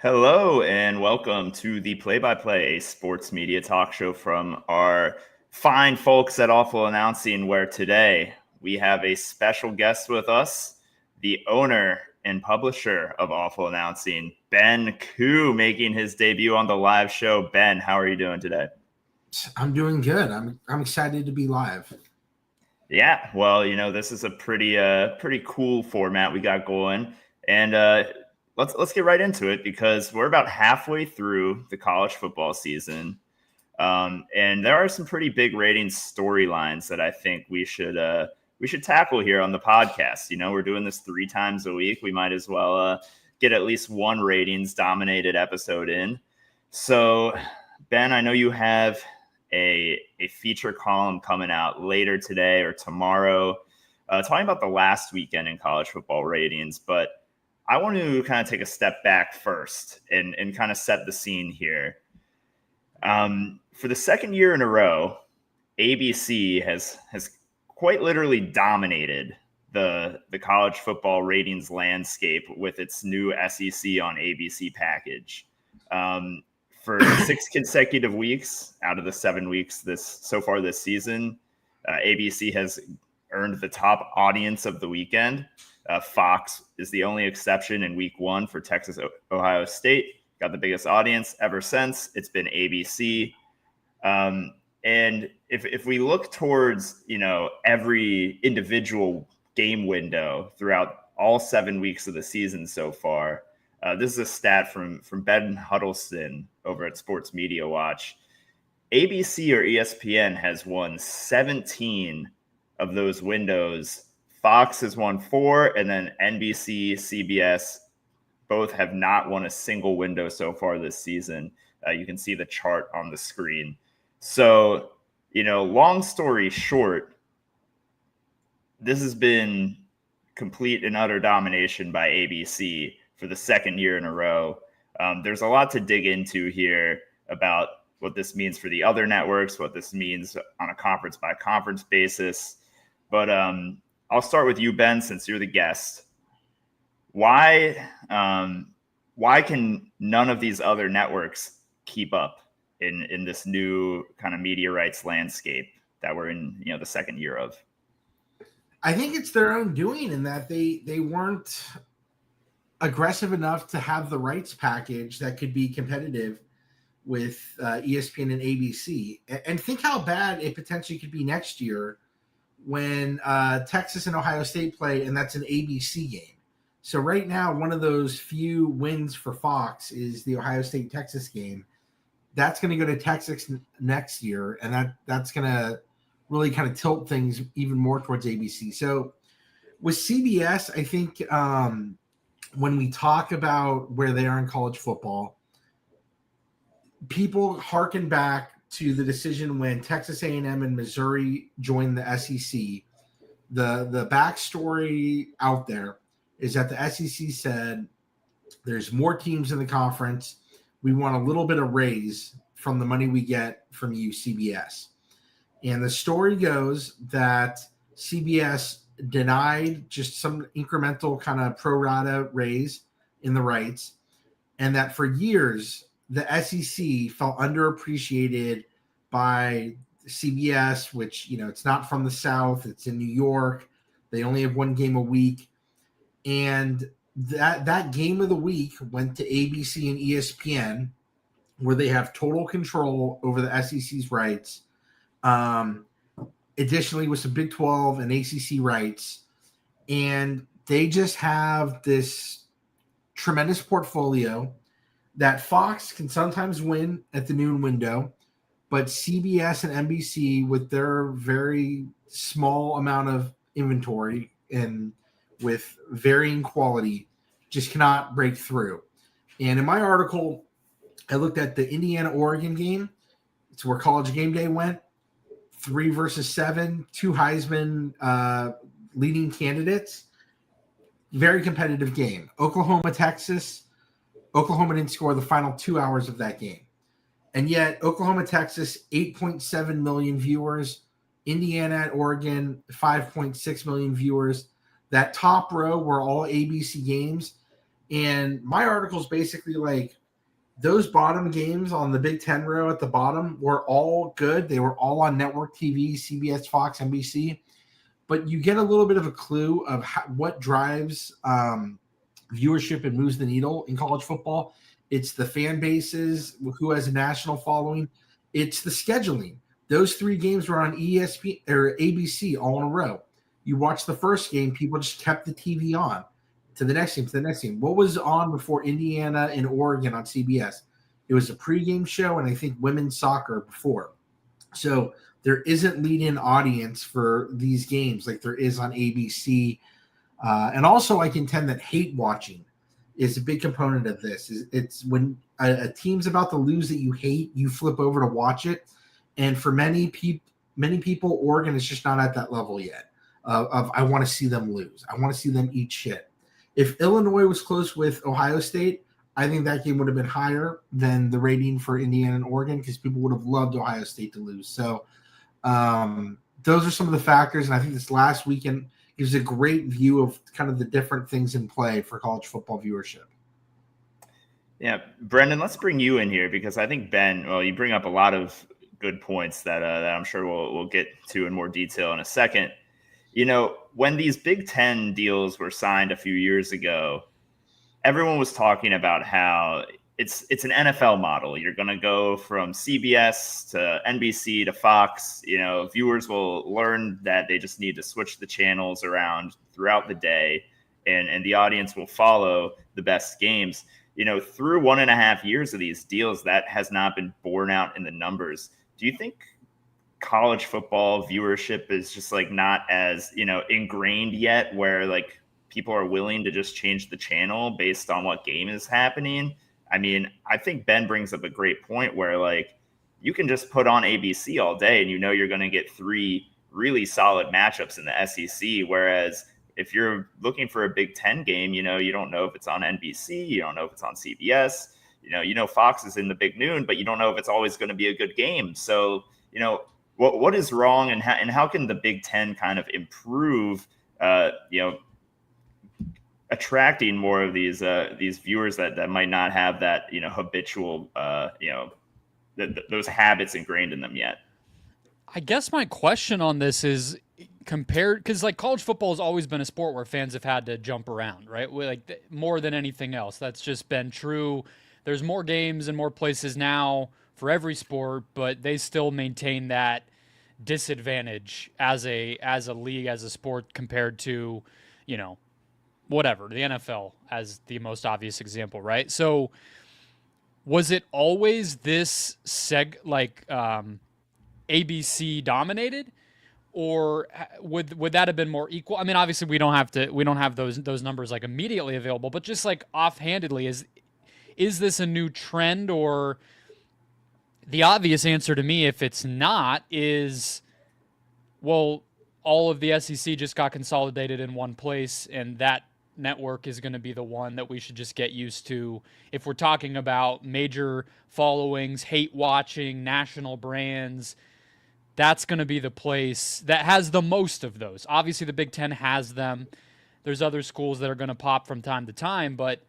Hello and welcome to the Play-by-Play, a sports media talk show from our fine folks at Awful Announcing, where today we have a special guest with us, the owner and publisher of Awful Announcing, Ben Koo, making his debut on the live show. Ben, how are you doing today? I'm doing good. I'm excited to be live. Yeah, well, this is a pretty cool format we got going, and let's get right into it because we're about halfway through the college football season, and there are some pretty big ratings storylines that I think we should tackle here on the podcast. We're doing this 3 times a week. We might as well get at least one ratings dominated episode in. So, Ben, I know you have a feature column coming out later today or tomorrow, talking about the last weekend in college football ratings. But I want to kind of take a step back first and kind of set the scene here. For the second year in a row, ABC has quite literally dominated the college football ratings landscape with its new SEC on ABC package. For 6 consecutive weeks out of the 7 weeks so far this season, ABC has earned the top audience of the weekend. Fox is the only exception in week 1 for Texas, Ohio State. Got the biggest audience ever since. It's been ABC. And if we look towards, every individual game window throughout all 7 weeks of the season so far, this is a stat from Ben Huddleston over at Sports Media Watch. ABC or ESPN has won 17 of those windows. Fox has won 4, and then NBC, CBS, both have not won a single window so far this season. You can see the chart on the screen. So, long story short, this has been complete and utter domination by ABC for the second year in a row. There's a lot to dig into here about what this means for the other networks, what this means on a conference by conference basis. But I'll start with you, Ben, since you're the guest. Why can none of these other networks keep up in this new kind of media rights landscape that we're in, the second year of? I think it's their own doing in that they weren't aggressive enough to have the rights package that could be competitive with ESPN and ABC. And think how bad it potentially could be next year when Texas and Ohio State play, and that's an ABC game. So right now, one of those few wins for Fox is the Ohio State-Texas game. That's going to go to Texas next year, and that's going to really kind of tilt things even more towards ABC. So with CBS, I think when we talk about where they are in college football, people harken back to the decision when Texas A&M and Missouri joined the SEC. The backstory out there is that the SEC said there's more teams in the conference. We want a little bit of raise from the money we get from you, CBS. And the story goes that CBS denied just some incremental kind of pro rata raise in the rights, and that for years the SEC felt underappreciated by CBS, which, it's not from the South, it's in New York. They only have one game a week, and that game of the week went to ABC and ESPN, where they have total control over the SEC's rights. Additionally, with some Big 12 and ACC rights, and they just have this tremendous portfolio that Fox can sometimes win at the noon window, but CBS and NBC, with their very small amount of inventory and with varying quality, just cannot break through. And in my article, I looked at the Indiana-Oregon game. It's where College Game Day went. 3 versus 7, 2 Heisman leading candidates. Very competitive game. Oklahoma, Texas. Oklahoma didn't score the final 2 hours of that game. And yet, Oklahoma, Texas, 8.7 million viewers. Indiana at Oregon, 5.6 million viewers. That top row were all ABC games. And my article is basically like those bottom games on the Big Ten row at the bottom were all good. They were all on network TV, CBS, Fox, NBC. But you get a little bit of a clue of what drives viewership and moves the needle in college football. It's the fan bases, who has a national following. It's the scheduling. Those 3 games were on ESPN or ABC all in a row. You watch the first game, people just kept the TV on to the next game, to the next game. What was on before Indiana and Oregon on CBS? It was a pregame show, and I think women's soccer before. So there isn't lead-in audience for these games like there is on ABC. And also, I contend that hate watching is a big component of this. It's when a team's about to lose that you hate, you flip over to watch it. And for many people, Oregon is just not at that level yet. Of I want to see them lose. I want to see them eat shit. If Illinois was close with Ohio State, I think that game would have been higher than the rating for Indiana and Oregon because people would have loved Ohio State to lose. So those are some of the factors. And I think this last weekend gives a great view of kind of the different things in play for college football viewership. Yeah, Brendan, let's bring you in here because I think Ben, well, you bring up a lot of good points that I'm sure we'll get to in more detail in a second. You know, when these Big Ten deals were signed a few years ago, everyone was talking about how it's an NFL model. You're going to go from CBS to NBC to Fox. You know, viewers will learn that they just need to switch the channels around throughout the day, and the audience will follow the best games. You know, through 1.5 years of these deals, that has not been borne out in the numbers. Do you think college football viewership is just like not as, you know, ingrained yet, where like people are willing to just change the channel based on what game is happening? I mean, I think Ben brings up a great point where like you can just put on ABC all day and you know you're going to get 3 really solid matchups in the SEC. Whereas if you're looking for a Big Ten game, you know, you don't know if it's on NBC, you don't know if it's on CBS, you know, Fox is in the big noon, but you don't know if it's always going to be a good game. So, you know, what is wrong, and how can the Big Ten kind of improve, you know, attracting more of these viewers that might not have that, you know, habitual, you know, those habits ingrained in them yet? I guess my question on this is compared, because like college football has always been a sport where fans have had to jump around, right? Like more than anything else, that's just been true. There's more games and more places now for every sport, but they still maintain that disadvantage as a league, as a sport compared to, you know, whatever, the NFL as the most obvious example, right? So was it always this ABC dominated, or would that have been more equal? I mean, obviously we don't have those numbers like immediately available, but just like offhandedly, is this a new trend? Or the obvious answer to me, if it's not, is, well, all of the SEC just got consolidated in one place, and that network is going to be the one that we should just get used to. If we're talking about major followings, hate watching, national brands, that's going to be the place that has the most of those. Obviously, the Big Ten has them. There's other schools that are going to pop from time to time, but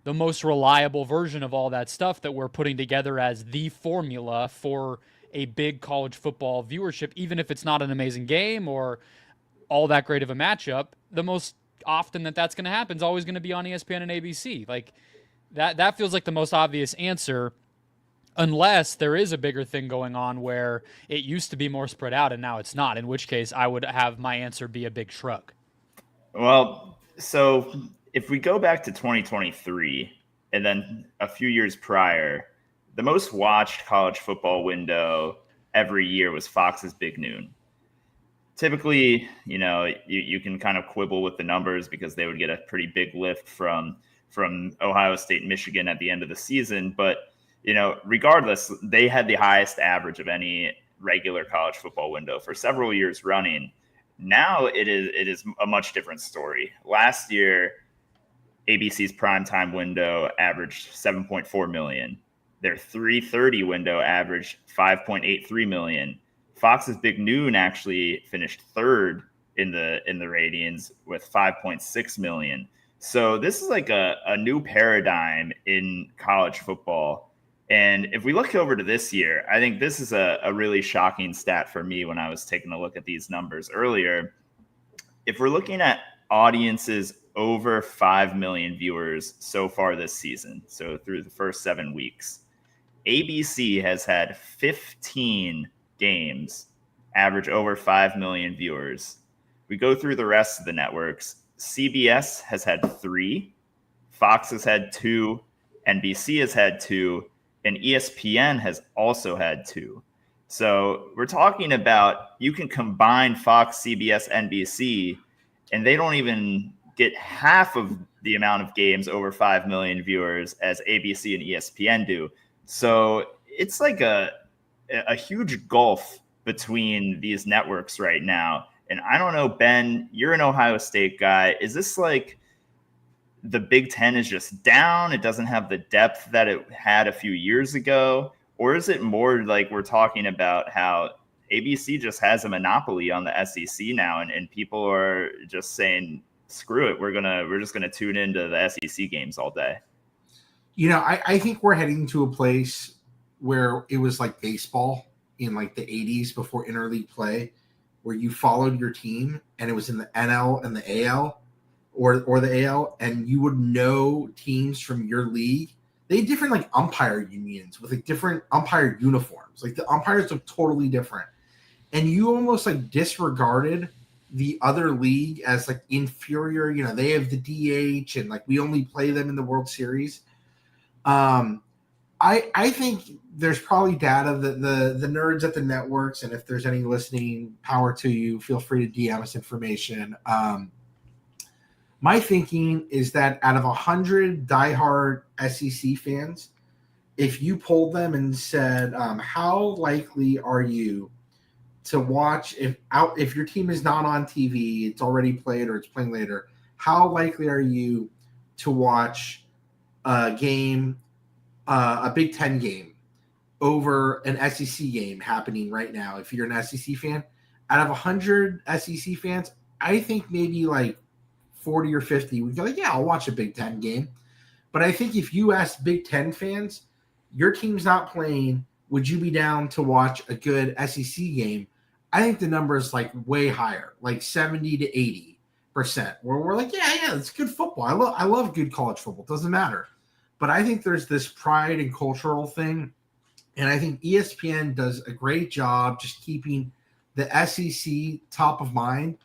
the most reliable version of all that stuff that we're putting together as the formula for a big college football viewership, even if it's not an amazing game or all that great of a matchup, the most often that's going to happen is always going to be on ESPN and ABC. Like that feels like the most obvious answer, unless there is a bigger thing going on where it used to be more spread out and now it's not, in which case I would have my answer be a big shrug. Well, so if we go back to 2023 and then a few years prior, the most watched college football window every year was Fox's Big Noon. Typically, you know, you can kind of quibble with the numbers because they would get a pretty big lift from Ohio State and Michigan at the end of the season. But, you know, regardless, they had the highest average of any regular college football window for several years running. Now it is a much different story. Last year, ABC's primetime window averaged 7.4 million. Their 3:30 window averaged 5.83 million. Fox's Big Noon actually finished third in the ratings with 5.6 million. So this is like a new paradigm in college football. And if we look over to this year, I think this is a really shocking stat for me when I was taking a look at these numbers earlier. If we're looking at audiences over 5 million viewers so far this season, so through the first 7 weeks, ABC has had 15 games average over 5 million viewers. We go through the rest of the networks. CBS has had 3, Fox has had 2, NBC has had 2, and ESPN has also had 2. So we're talking about you can combine Fox, CBS, NBC, and they don't even get half of the amount of games over 5 million viewers as ABC and ESPN do. So it's like a huge gulf between these networks right now. And I don't know, Ben, you're an Ohio State guy. Is this like the Big Ten is just down? It doesn't have the depth that it had a few years ago? Or is it more like we're talking about how ABC just has a monopoly on the SEC now, and people are just saying, screw it, we're just gonna tune into the SEC games all day? I think we're heading to a place where it was like baseball in like the 80s before interleague play, where you followed your team and it was in the NL and the AL or the AL, and you would know teams from your league. They had different like umpire unions with like different umpire uniforms. Like the umpires look totally different. And you almost like disregarded the other league as like inferior. They have the DH and like we only play them in the World Series. I think there's probably data that the nerds at the networks, and if there's any listening, power to you, feel free to DM us information. My thinking is that out of 100 diehard SEC fans, if you polled them and said, how likely are you to watch if your team is not on TV, it's already played or it's playing later, how likely are you to watch a game, a Big Ten game over an SEC game happening right now? If you're an SEC fan, out of 100 SEC fans, I think maybe like 40 or 50 would go like, yeah, I'll watch a Big Ten game. But I think if you ask Big Ten fans, your team's not playing, would you be down to watch a good SEC game? I think the number is like way higher, like 70 to 80%, where we're like, yeah, it's good football. I love good college football. It doesn't matter. But I think there's this pride and cultural thing. And I think ESPN does a great job just keeping the SEC top of mind.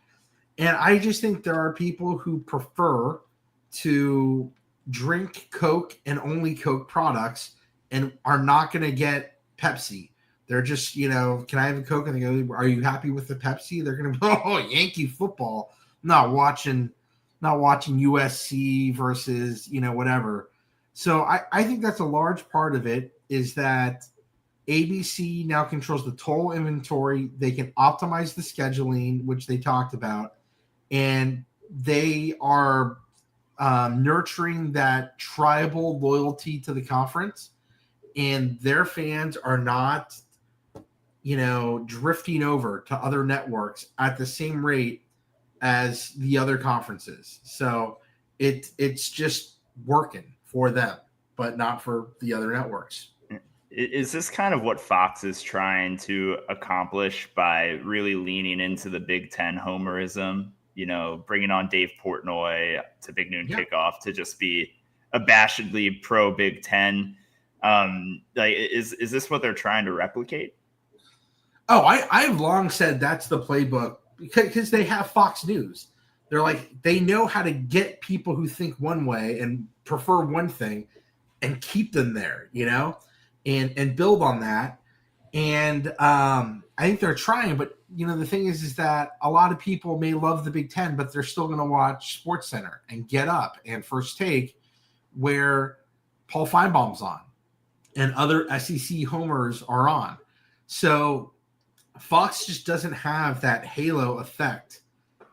And I just think there are people who prefer to drink Coke and only Coke products and are not going to get Pepsi. They're just, can I have a Coke? And they go, are you happy with the Pepsi? They're going to go, oh, Yankee football. Not watching USC versus, whatever. So I think that's a large part of it, is that ABC now controls the total inventory. They can optimize the scheduling, which they talked about, and they are nurturing that tribal loyalty to the conference, and their fans are not, drifting over to other networks at the same rate as the other conferences. So it's just working for them, but not for the other networks. Is this kind of what Fox is trying to accomplish by really leaning into the Big Ten homerism? Bringing on Dave Portnoy to Big Noon Kickoff to just be abashedly pro Big Ten. Is this what they're trying to replicate? Oh, I've long said that's the playbook, because they have Fox News. They're like, they know how to get people who think one way and prefer one thing and keep them there, and build on that. And I think they're trying, but the thing is that a lot of people may love the Big Ten, but they're still going to watch SportsCenter and Get Up and First Take, where Paul Feinbaum's on and other SEC homers are on. So Fox just doesn't have that halo effect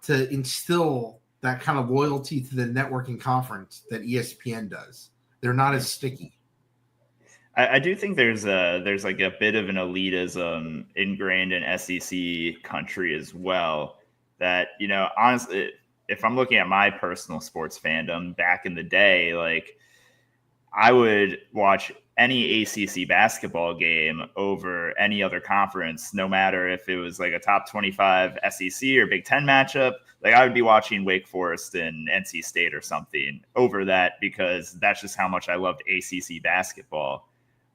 to instill that kind of loyalty to the networking conference that ESPN does. They're not as sticky. I do think there's like a bit of an elitism ingrained in SEC country as well, that, honestly, if I'm looking at my personal sports fandom back in the day, like I would watch any ACC basketball game over any other conference, no matter if it was like a top 25 SEC or Big Ten matchup. Like I would be watching Wake Forest and NC State or something over that because that's just how much I loved ACC basketball.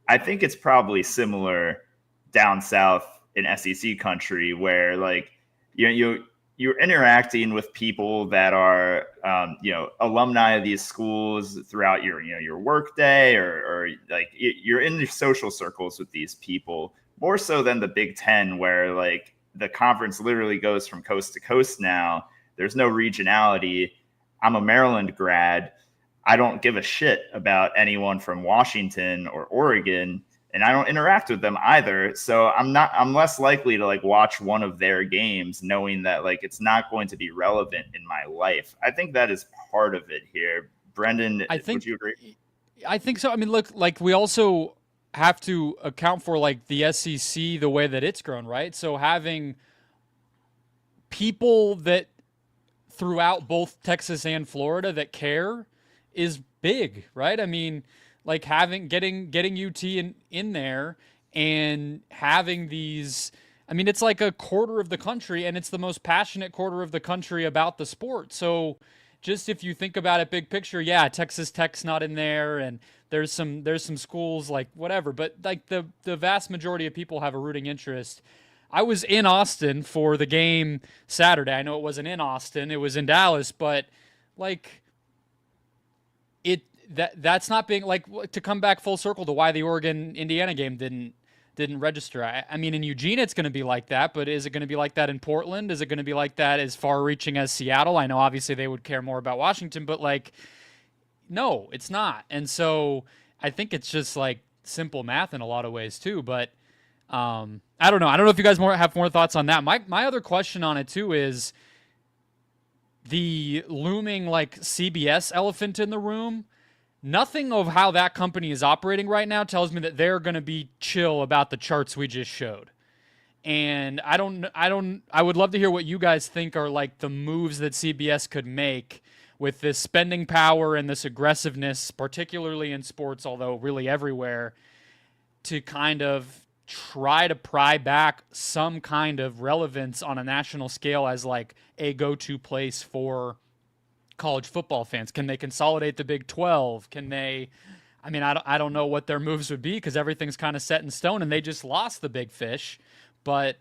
I think it's probably similar down south in SEC country where like you're interacting with people that are alumni of these schools throughout your work day or like you're in your social circles with these people more so than the Big Ten where like the conference literally goes from coast to coast now. There's no regionality. I'm a Maryland grad. I don't give a shit about anyone from Washington or Oregon, and I don't interact with them either. So I'm less likely to like watch one of their games knowing that like it's not going to be relevant in my life. I think that is part of it here. Brendan, would you agree? I think so. I mean, look, like we also have to account for like the SEC, the way that it's grown, right? So having people that throughout both Texas and Florida that care is big, right? I mean, like getting UT in there and having these, I mean, it's like a quarter of the country and it's the most passionate quarter of the country about the sport. So just if you think about it big picture, yeah, Texas Tech's not in there and there's some schools like whatever, but like the vast majority of people have a rooting interest. I was in Austin for the game Saturday. I know it wasn't in Austin, it was in Dallas, but like that's not being like to come back full circle to why the Oregon Indiana game didn't register. I mean, in Eugene it's going to be like that, but is it going to be like that in Portland? Is it going to be like that as far reaching as Seattle? I know obviously they would care more about Washington, but like no, it's not. And so I think it's just like simple math in a lot of ways too, but I don't know. I don't know if you guys have more thoughts on that. My other question on it too is the looming like CBS elephant in the room. Nothing of how that company is operating right now tells me that they're going to be chill about the charts we just showed. And I would love to hear what you guys think are like the moves that CBS could make with this spending power and this aggressiveness, particularly in sports, although really everywhere, to kind of try to pry back some kind of relevance on a national scale as like a go-to place for college football fans. Can they consolidate the Big 12? Can they, I mean, I don't know what their moves would be because everything's kind of set in stone and they just lost the big fish, but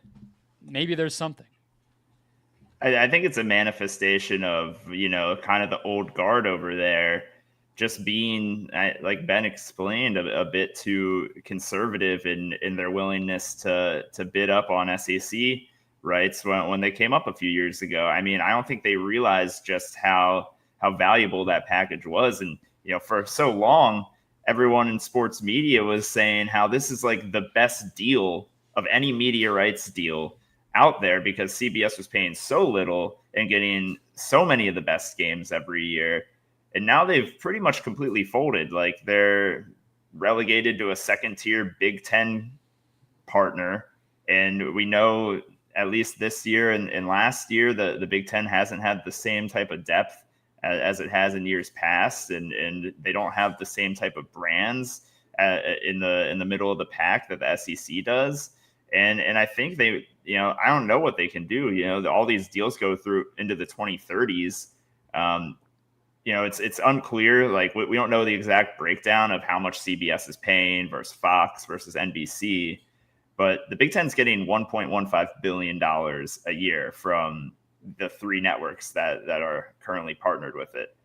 maybe there's something. I think it's a manifestation of, kind of the old guard over there just being, like Ben explained, a bit too conservative in their willingness to bid up on SEC rights when they came up a few years ago. I mean, I don't think they realized just how valuable that package was. And, for so long, everyone in sports media was saying how this is like the best deal of any media rights deal out there because CBS was paying so little and getting so many of the best games every year. And now they've pretty much completely folded. Like they're relegated to a second tier Big Ten partner. And we know at least this year and last year, the Big Ten hasn't had the same type of depth as it has in years past. And they don't have the same type of brands in the middle of the pack that the SEC does. And I think they, I don't know what they can do. All these deals go through into the 2030s. It's unclear. Like we don't know the exact breakdown of how much CBS is paying versus Fox versus NBC, but the Big Ten's getting $1.15 billion a year from the three networks that are currently partnered with it.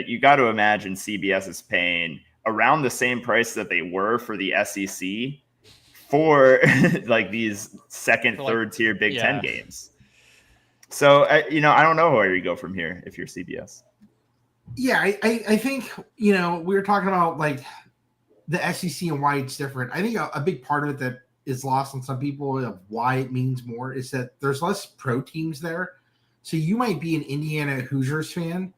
You got to imagine CBS is paying around the same price that they were for the SEC for like these second, third tier Big Ten games. So, I don't know where you go from here if you're CBS. Yeah, I think, we were talking about like the SEC and why it's different. I think a big part of it that is lost on some people of why it means more is that there's less pro teams there. So you might be an Indiana Hoosiers fan,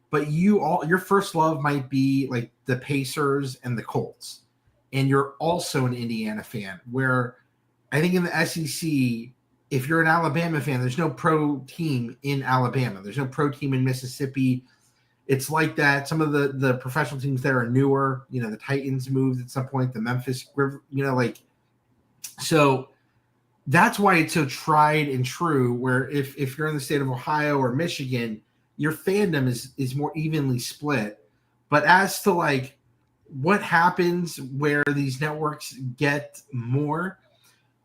but your first love might be like the Pacers and the Colts. And you're also an Indiana fan, where I think in the SEC, if you're an Alabama fan, there's no pro team in Alabama. There's no pro team in Mississippi. It's like that. Some of the professional teams there are newer. You know, the Titans moved at some point. The Memphis, so that's why it's so tried and true. Where if you're in the state of Ohio or Michigan, your fandom is more evenly split. But as to like what happens where these networks get more,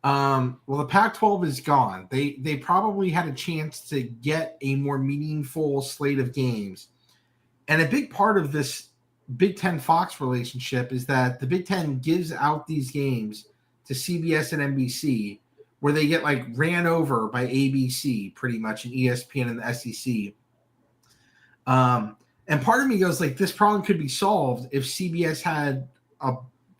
well, the Pac-12 is gone. They probably had a chance to get a more meaningful slate of games. And a big part of this Big Ten Fox relationship is that the Big Ten gives out these games to CBS and NBC, where they get like ran over by ABC pretty much, and ESPN and the SEC. And part of me goes like, this problem could be solved if CBS had a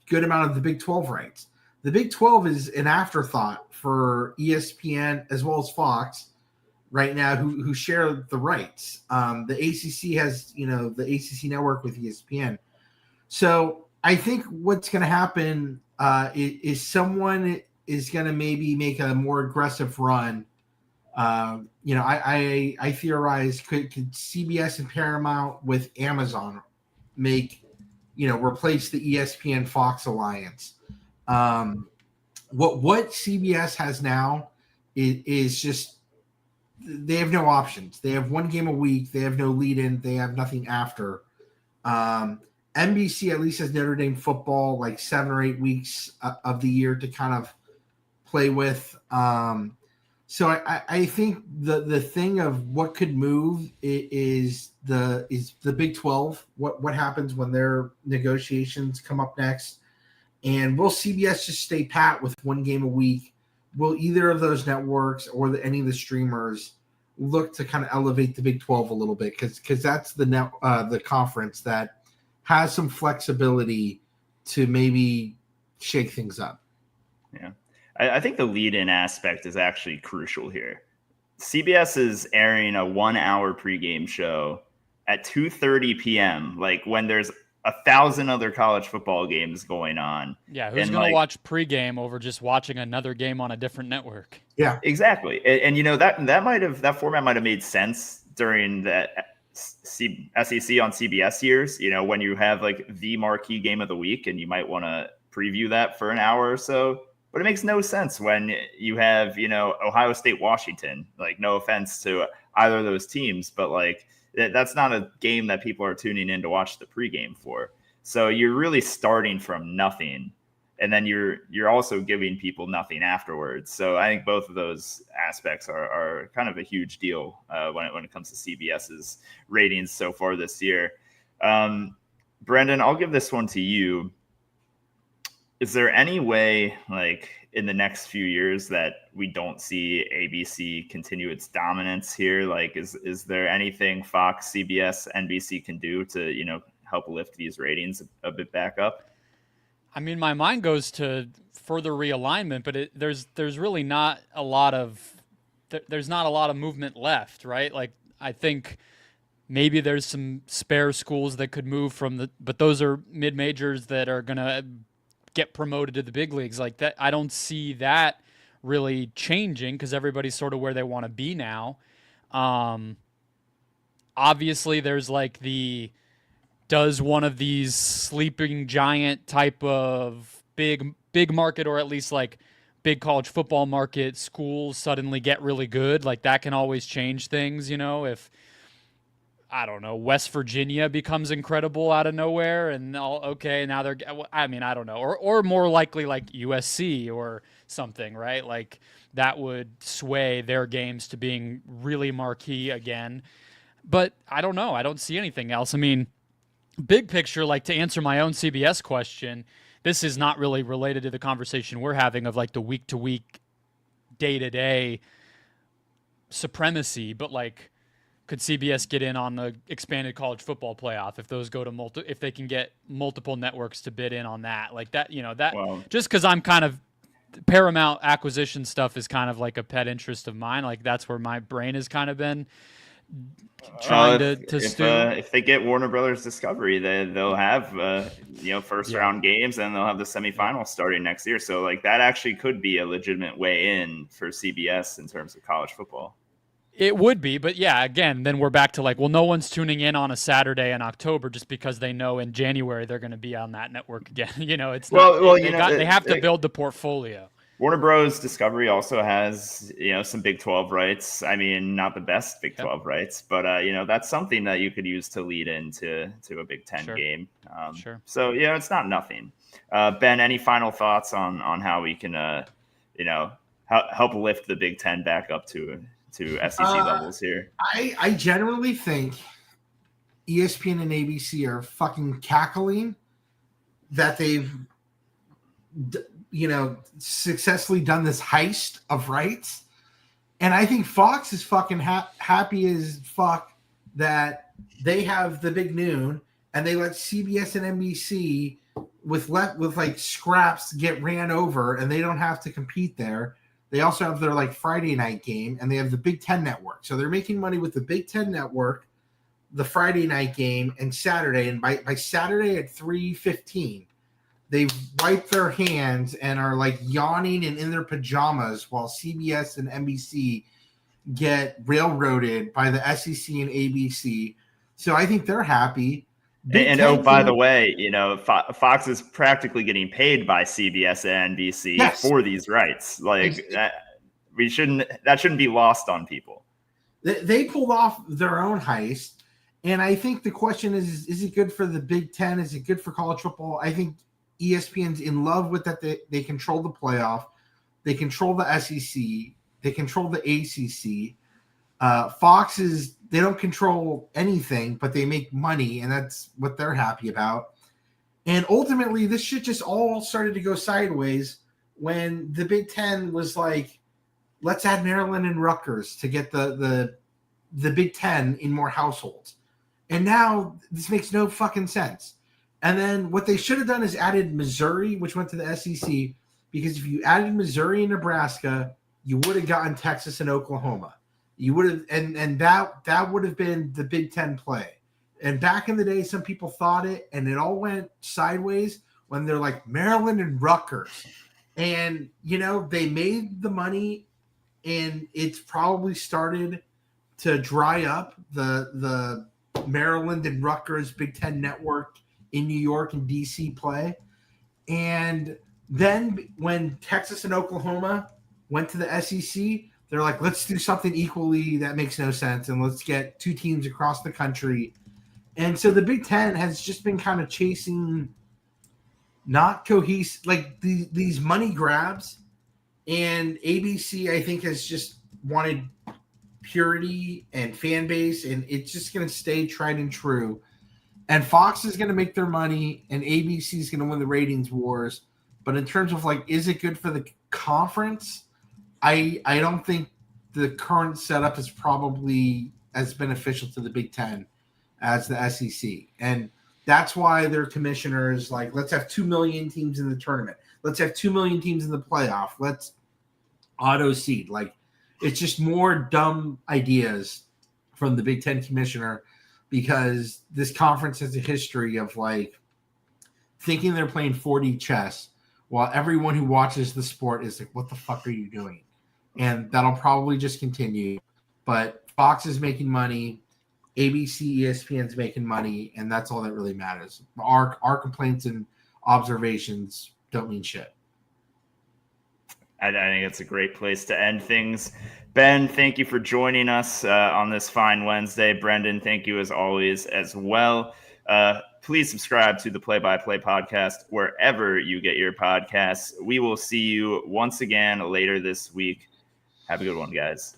good amount of the Big 12 rights. The Big 12 is an afterthought for ESPN as well as Fox right now, who share the rights. The ACC has, the ACC network with ESPN. So I think what's going to happen is someone is going to maybe make a more aggressive run. I theorize could CBS and Paramount with Amazon replace the ESPN Fox alliance. What CBS has now is just, they have no options. They have one game a week. They have no lead in. They have nothing after. NBC at least has Notre Dame football like 7 or 8 weeks of the year to kind of play with. So I think the thing of what could move is the Big 12. What happens when their negotiations come up next? And will CBS just stay pat with one game a week? Will either of those networks or any of the streamers look to kind of elevate the Big 12 a little bit? Because that's the conference that has some flexibility to maybe shake things up. Yeah. I think the lead-in aspect is actually crucial here. CBS is airing a 1-hour pregame show at 2:30 p.m., like when there's 1,000 other college football games going on. Yeah, who's going to watch pregame over just watching another game on a different network? Yeah, exactly. And that format might have made sense during the SEC on CBS years. When you have like the marquee game of the week, and you might want to preview that for an hour or so. But it makes no sense when you have Ohio State, Washington. Like, no offense to either of those teams, but like, that's not a game that people are tuning in to watch the pregame for. So you're really starting from nothing, and then you're also giving people nothing afterwards. So I think both of those aspects are kind of a huge deal when it comes to CBS's ratings so far this year. Brendan, I'll give this one to you. Is there any way, like in the next few years, that we don't see ABC continue its dominance here? Like, is there anything Fox, CBS, NBC can do to, help lift these ratings a bit back up? I mean, my mind goes to further realignment, but there's really not a lot of movement left, right? Like, I think maybe there's some spare schools that could move but those are mid majors that are gonna get promoted to the big leagues. Like that, I don't see that really changing because everybody's sort of where they want to be now. Obviously, there's like does one of these sleeping giant type of big market, or at least like big college football market schools suddenly get really good? Like that can always change things, if I don't know, West Virginia becomes incredible out of nowhere, and now they're, I mean, I don't know, or more likely like USC or something, right? Like that would sway their games to being really marquee again. But I don't know. I don't see anything else. I mean, big picture, like to answer my own CBS question, this is not really related to the conversation we're having of like the week to week, day to day supremacy, but like, could CBS get in on the expanded college football playoff if those go to if they can get multiple networks to bid in on that? Like that, just because I'm kind of Paramount acquisition stuff is kind of like a pet interest of mine. Like that's where my brain has kind of been trying to stew. If they get Warner Brothers Discovery, they'll have first round games, and they'll have the semifinals starting next year. So like that actually could be a legitimate way in for CBS in terms of college football. It would be, but yeah, again, then we're back to like, well, no one's tuning in on a Saturday in October just because they know in January they're going to be on that network again. It's they have to build the portfolio. Warner Bros. Discovery also has, some Big 12 rights. I mean, not the best Big 12 rights, but that's something that you could use to lead into a Big 10 game. Sure. So it's not nothing. Ben, any final thoughts on how we can help lift the Big 10 back up to SEC levels here? I generally think ESPN and ABC are fucking cackling that they've successfully done this heist of rights, and I think Fox is fucking happy as fuck that they have the big noon and they let CBS and NBC with like scraps get ran over, and they don't have to compete there. They also have their like Friday night game, and they have the Big Ten Network. So they're making money with the Big Ten Network, the Friday night game, and Saturday. And by Saturday at 3:15, they've wiped their hands and are like yawning and in their pajamas while CBS and NBC get railroaded by the SEC and ABC. So I think they're happy. By the way, Fox is practically getting paid by CBS and NBC for these rights. Like that shouldn't be lost on people. They pulled off their own heist, and I think the question is it good for the Big Ten? Is it good for college football? I think ESPN's in love with that. They control the playoff, they control the SEC, they control the ACC. Fox they don't control anything, but they make money, and that's what they're happy about. And ultimately, this shit just all started to go sideways when the Big Ten was like, let's add Maryland and Rutgers to get the Big Ten in more households. And now this makes no fucking sense. And then what they should have done is added Missouri, which went to the SEC, because if you added Missouri and Nebraska, you would have gotten Texas and Oklahoma. You would have, and that would have been the Big Ten play. And back in the day, some people thought it, and it all went sideways when they're like Maryland and Rutgers. And, they made the money, and it's probably started to dry up the Maryland and Rutgers Big Ten network in New York and DC play. And then when Texas and Oklahoma went to the SEC, they're like, let's do something equally that makes no sense, and let's get two teams across the country. And so the Big Ten has just been kind of chasing not cohesive, like these money grabs. And ABC, I think, has just wanted purity and fan base, and it's just going to stay tried and true. And Fox is going to make their money, and ABC is going to win the ratings wars. But in terms of like, is it good for the conference? I don't think the current setup is probably as beneficial to the Big Ten as the SEC. And that's why their commissioners like, let's have 2 million teams in the tournament. Let's have 2 million teams in the playoff. Let's auto seed. Like, it's just more dumb ideas from the Big Ten commissioner, because this conference has a history of like thinking they're playing 4D chess while everyone who watches the sport is like, what the fuck are you doing? And that'll probably just continue. But Fox is making money, ABC, ESPN's making money, and that's all that really matters. Our complaints and observations don't mean shit. I think it's a great place to end things. Ben, thank you for joining us on this fine Wednesday. Brendan, thank you as always as well. Please subscribe to the Play by Play podcast wherever you get your podcasts. We will see you once again later this week. Have a good one, guys.